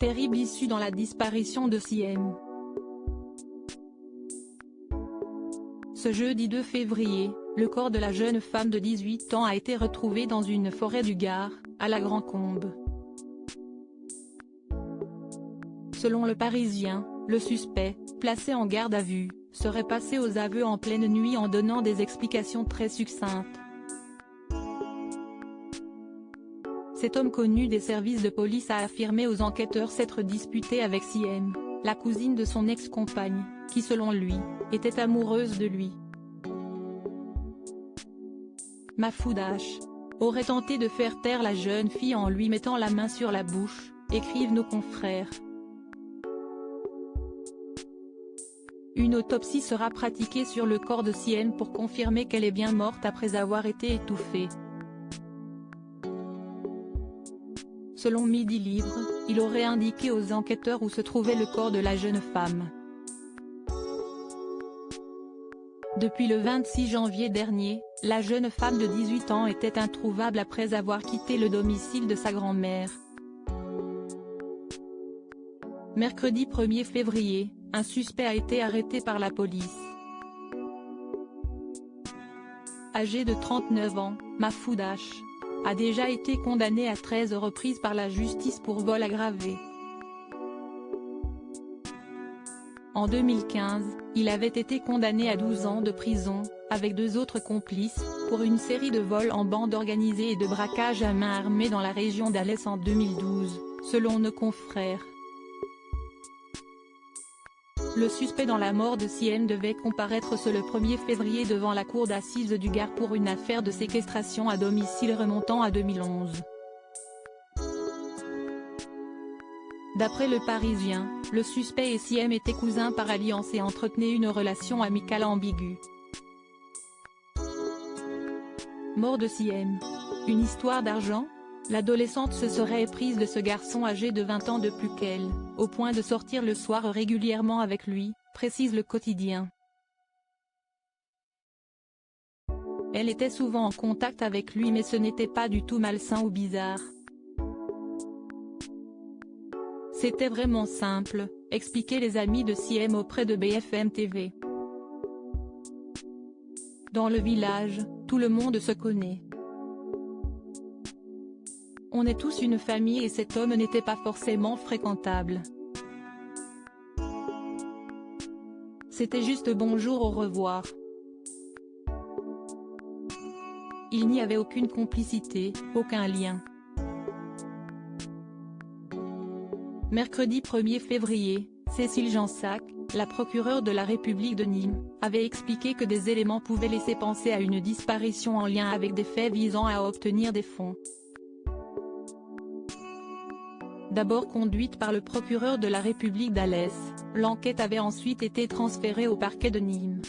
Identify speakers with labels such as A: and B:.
A: terrible issue dans la disparition de Siem. Ce jeudi 2 février, le corps de la jeune femme de 18 ans a été retrouvé dans une forêt du Gard, à la Grand-Combe. Selon Le Parisien, le suspect, placé en garde à vue, serait passé aux aveux en pleine nuit en donnant des explications très succinctes. Cet homme connu des services de police a affirmé aux enquêteurs s'être disputé avec Siem, la cousine de son ex-compagne, qui selon lui, était amoureuse de lui. Mahfoud H. aurait tenté de faire taire la jeune fille en lui mettant la main sur la bouche, écrivent nos confrères. Une autopsie sera pratiquée sur le corps de Siem pour confirmer qu'elle est bien morte après avoir été étouffée. Selon Midi Libre, il aurait indiqué aux enquêteurs où se trouvait le corps de la jeune femme. Depuis le 26 janvier dernier, la jeune femme de 18 ans était introuvable après avoir quitté le domicile de sa grand-mère. Mercredi 1er février, un suspect a été arrêté par la police. Âgé de 39 ans, Mahfoud H. a déjà été condamné à 13 reprises par la justice pour vol aggravé. En 2015, il avait été condamné à 12 ans de prison, avec 2 autres complices, pour une série de vols en bande organisée et de braquages à main armée dans la région d'Alès en 2012, selon nos confrères. Le suspect dans la mort de Siem devait comparaître le 1er février devant la cour d'assises du Gard pour une affaire de séquestration à domicile remontant à 2011. D'après Le Parisien, le suspect et Siem étaient cousins par alliance et entretenaient une relation amicale ambiguë. Mort de Siem. Une histoire d'argent ? L'adolescente se serait éprise de ce garçon âgé de 20 ans de plus qu'elle, au point de sortir le soir régulièrement avec lui, précise le quotidien. Elle était souvent en contact avec lui mais ce n'était pas du tout malsain ou bizarre. C'était vraiment simple, expliquaient les amis de Siem auprès de BFM TV. Dans le village, tout le monde se connaît. On est tous une famille et cet homme n'était pas forcément fréquentable. C'était juste bonjour au revoir. Il n'y avait aucune complicité, aucun lien. Mercredi 1er février, Cécile Jansac, la procureure de la République de Nîmes, avait expliqué que des éléments pouvaient laisser penser à une disparition en lien avec des faits visant à obtenir des fonds. D'abord conduite par le procureur de la République d'Alès, l'enquête avait ensuite été transférée au parquet de Nîmes.